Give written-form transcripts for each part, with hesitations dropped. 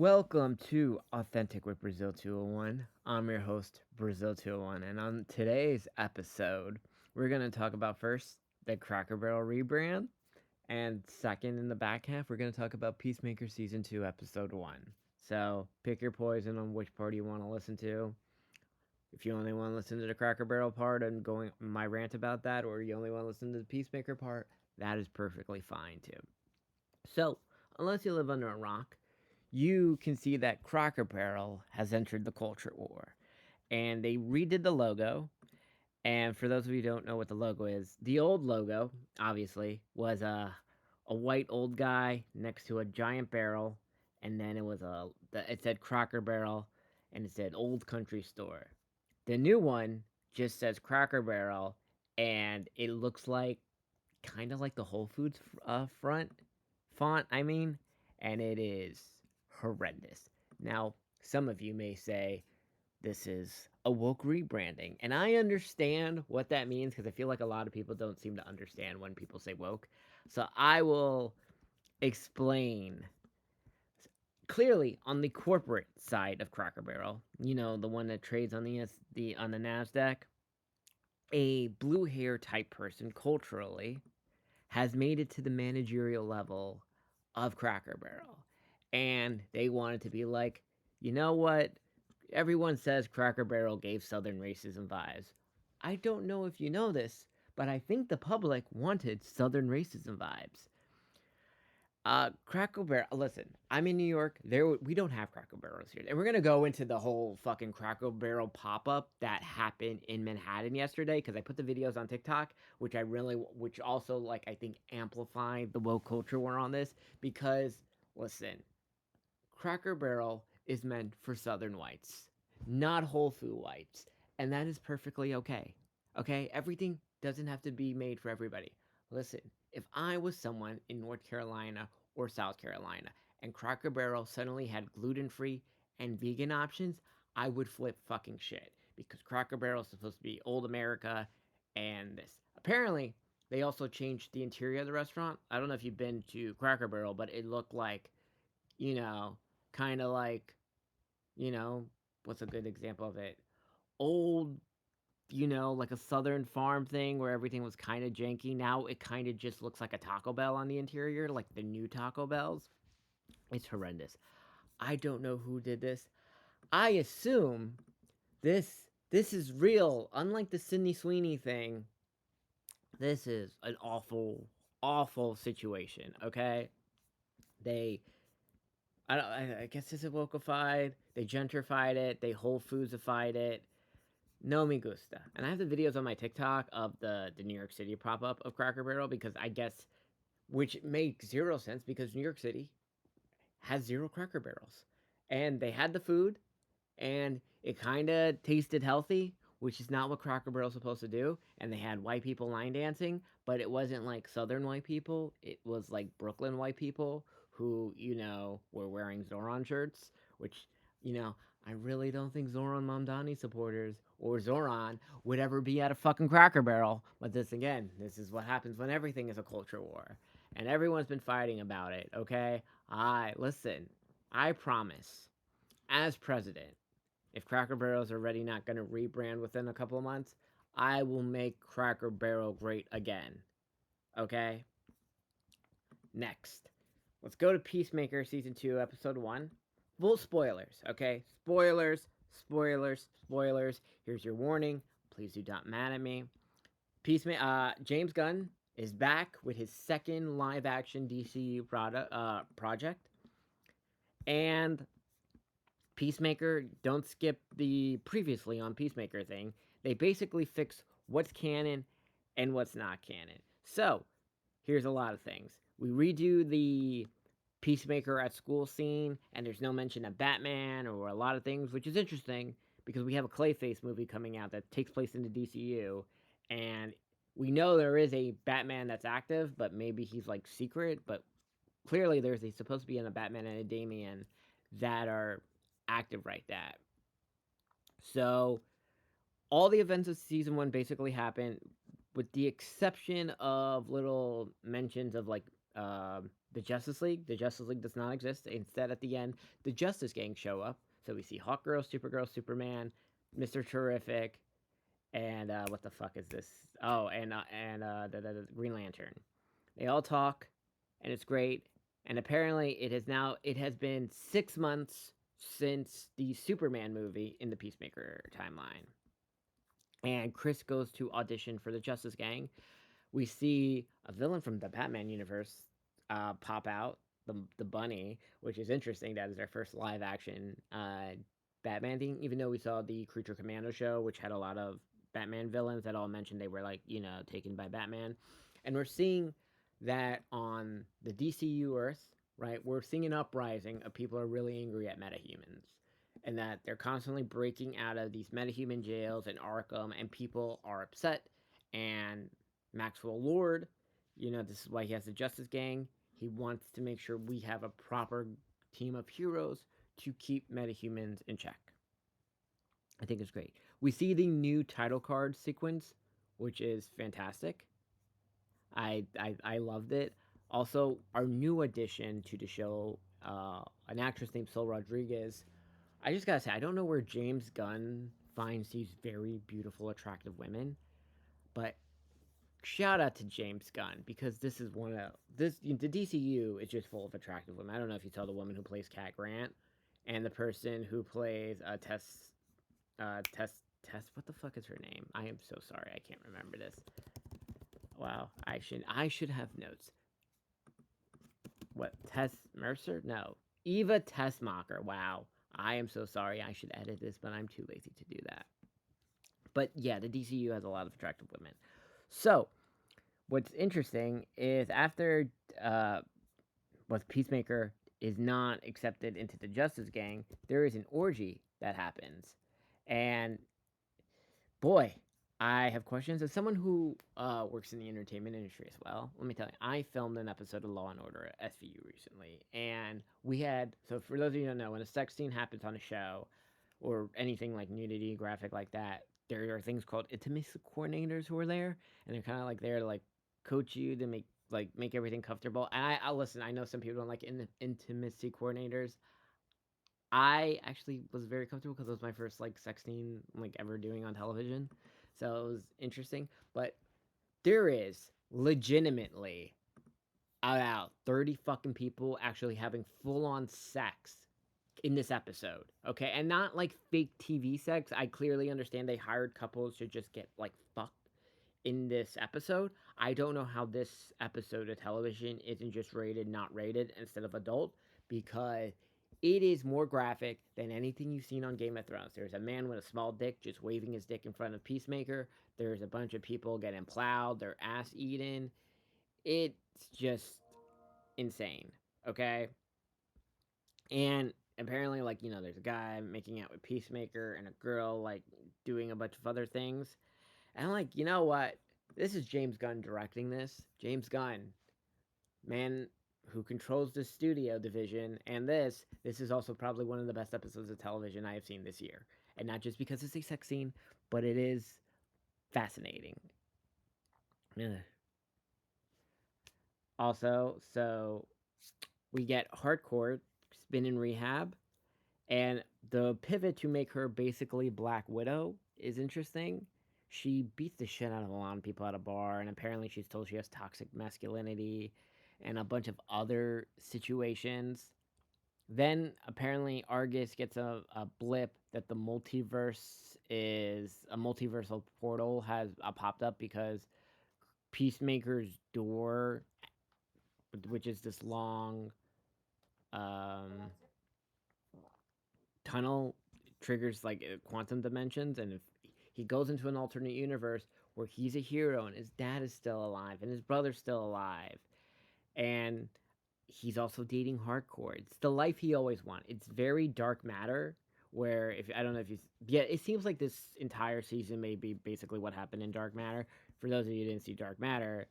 Welcome to Authentic with Brazil 201. I'm your host, Brazil 201, and on today's episode, we're going to talk about first the Cracker Barrel rebrand, and second, in the back half, we're going to talk about Peacemaker Season 2, Episode 1. So pick your poison on which part you want to listen to. If you only want to listen to the Cracker Barrel part and going my rant about that, or you only want to listen to the Peacemaker part, that is perfectly fine too. So, unless you live under a rock, you can see that Cracker Barrel has entered the culture war. And they redid the logo. And for those of you who don't know what the logo is, the old logo, obviously, was a white old guy next to a giant barrel. And then it said Cracker Barrel and it said Old Country Store. The new one just says Cracker Barrel and it looks like kind of like the Whole Foods front font, and it is horrendous. Now, some of you may say this is a woke rebranding, and I understand what that means because I feel like a lot of people don't seem to understand when people say woke. So I will explain clearly on the corporate side of Cracker Barrel, the one that trades on the Nasdaq, a blue hair type person culturally has made it to the managerial level of Cracker Barrel. And they wanted to be like, you know what? Everyone says Cracker Barrel gave Southern racism vibes. I don't know if you know this, but I think the public wanted Southern racism vibes. Cracker Barrel. Listen, I'm in New York. We don't have Cracker Barrels here, and we're gonna go into the whole fucking Cracker Barrel pop up that happened in Manhattan yesterday because I put the videos on TikTok, which also like I think amplified the woke culture war on this. Because listen, Cracker Barrel is meant for Southern whites, not Whole Food whites, and that is perfectly okay. Okay, everything doesn't have to be made for everybody. Listen, if I was someone in North Carolina or South Carolina and Cracker Barrel suddenly had gluten-free and vegan options, I would flip fucking shit because Cracker Barrel is supposed to be old America and this. Apparently, they also changed the interior of the restaurant. I don't know if you've been to Cracker Barrel, but it looked like, you know, kind of like, you know, what's a good example of it? Old, like a southern farm thing where everything was kind of janky. Now it kind of just looks like a Taco Bell on the interior, like the new Taco Bells. It's horrendous. I don't know who did this. I assume this is real. Unlike the Sydney Sweeney thing, this is an awful, awful situation. Okay, they I guess it's wokified. They gentrified it. They Whole Foodsified it. No me gusta. And I have the videos on my TikTok of the New York City pop up of Cracker Barrel because I guess, which makes zero sense because New York City has zero Cracker Barrels. And they had the food and it kind of tasted healthy, which is not what Cracker Barrel's supposed to do. And they had white people line dancing, but it wasn't like Southern white people. It was like Brooklyn white people who, were wearing Zoran shirts, which, I really don't think Zoran Mamdani supporters or Zoran would ever be at a fucking Cracker Barrel. But this is what happens when everything is a culture war. And everyone's been fighting about it, okay? Listen, I promise, as president, if Cracker Barrel is already not going to rebrand within a couple of months, I will make Cracker Barrel great again. Okay? Next, let's go to Peacemaker Season 2, Episode 1. Full spoilers, okay? Spoilers, spoilers, spoilers. Here's your warning. Please do not mad at me. James Gunn is back with his second live action DCU project. And Peacemaker, don't skip the previously on Peacemaker thing. They basically fix what's canon and what's not canon. So, here's a lot of things. We redo the Peacemaker at school scene, and there's no mention of Batman or a lot of things, which is interesting because we have a Clayface movie coming out that takes place in the DCU, and we know there is a Batman that's active, but maybe he's like secret, but clearly supposed to be in a Batman and a Damian that are active right that. So all the events of season 1 basically happen with the exception of little mentions of like the Justice League. The Justice League does not exist. Instead, at the end, the Justice Gang show up. So we see Hawkgirl, Supergirl, Superman, Mister Terrific, and what the fuck is this? Oh, and the Green Lantern. They all talk, and it's great. And apparently, it has been 6 months since the Superman movie in the Peacemaker timeline. And Chris goes to audition for the Justice Gang. We see a villain from the Batman universe pop out, the Bunny, which is interesting. That is our first live action Batman thing. Even though we saw the Creature Commando show, which had a lot of Batman villains that all mentioned they were like taken by Batman, and we're seeing that on the DCU Earth. Right, we're seeing an uprising of people who are really angry at metahumans, and that they're constantly breaking out of these metahuman jails in Arkham, and people are upset. And Maxwell Lord, this is why he has the Justice Gang. He wants to make sure we have a proper team of heroes to keep metahumans in check. I think it's great. We see the new title card sequence, which is fantastic. I loved it. Also, our new addition to the show, an actress named Sol Rodriguez. I just gotta say, I don't know where James Gunn finds these very beautiful, attractive women, but shout out to James Gunn because this is one of this the DCU is just full of attractive women. I don't know if you saw the woman who plays Cat Grant and the person who plays Tess. What the fuck is her name? I am so sorry, I can't remember this. Wow, I should have notes. What, Tess Mercer? No, Eva Tessmacher. Wow, I am so sorry. I should edit this, but I'm too lazy to do that. But yeah, the DCU has a lot of attractive women. So what's interesting is after what Peacemaker is not accepted into the Justice Gang, there is an orgy that happens, and boy, I have questions. As someone who works in the entertainment industry as well, let me tell you, I filmed an episode of Law and Order at SVU recently, and we had so for those of you who don't know, when a sex scene happens on a show or anything like nudity, graphic like that, there are things called intimacy coordinators who are there, and they're kind of like there to like coach you to make everything comfortable. And I listen. I know some people don't like intimacy coordinators. I actually was very comfortable because it was my first like sex scene like ever doing on television, so it was interesting. But there is legitimately about 30 fucking people actually having full on sex in this episode, okay? And not like fake TV sex. I clearly understand they hired couples to just get like fucked in this episode. I don't know how this episode of television isn't just rated not rated instead of adult because it is more graphic than anything you've seen on Game of Thrones. There's a man with a small dick just waving his dick in front of Peacemaker. There's a bunch of people getting plowed, their ass eaten. It's just insane, okay? And apparently, like, there's a guy making out with Peacemaker and a girl, like, doing a bunch of other things. And I'm like, you know what? This is James Gunn directing this. James Gunn, man who controls the studio division, and this is also probably one of the best episodes of television I have seen this year. And not just because it's a sex scene, but it is fascinating. Ugh. Also, so we get Hardcore been in rehab, and the pivot to make her basically Black Widow is interesting. She beats the shit out of a lot of people at a bar, and apparently she's told she has toxic masculinity and a bunch of other situations. Then apparently Argus gets a blip that the multiverse is a multiversal portal has popped up because Peacemaker's door, which is this long um, tunnel, triggers like quantum dimensions, and if he goes into an alternate universe where he's a hero and his dad is still alive and his brother's still alive, and he's also dating hardcore. It's the life he always wanted. It's very dark matter. Where if I don't know if you yeah, it seems like this entire season may be basically what happened in Dark Matter. For those of you who didn't see Dark Matter,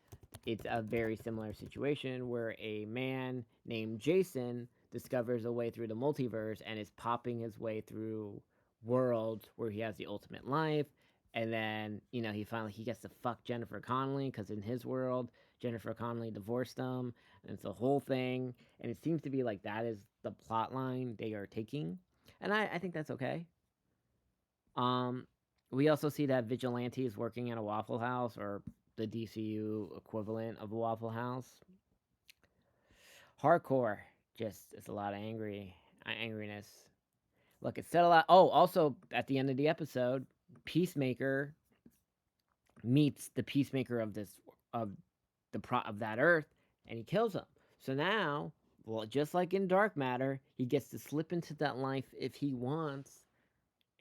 it's a very similar situation where a man named Jason discovers a way through the multiverse and is popping his way through worlds where he has the ultimate life. And then, he gets to fuck Jennifer Connelly because in his world, Jennifer Connelly divorced him, and it's a whole thing. And it seems to be like that is the plot line they are taking, and I think that's okay. Um, we also see that Vigilante is working at a Waffle House, or the DCU equivalent of a Waffle House. Hardcore, just it's a lot of angriness. Look, it said a lot. Oh, also at the end of the episode, Peacemaker meets the Peacemaker of of that Earth, and he kills him. So now, well, just like in Dark Matter, he gets to slip into that life if he wants,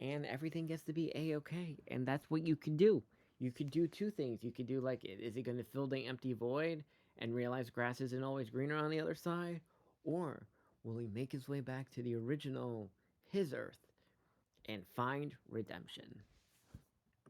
and everything gets to be a-okay. And that's what you can do. You could do two things. You could do like, is he going to fill the empty void and realize grass isn't always greener on the other side, or will he make his way back to the original, his Earth, and find redemption?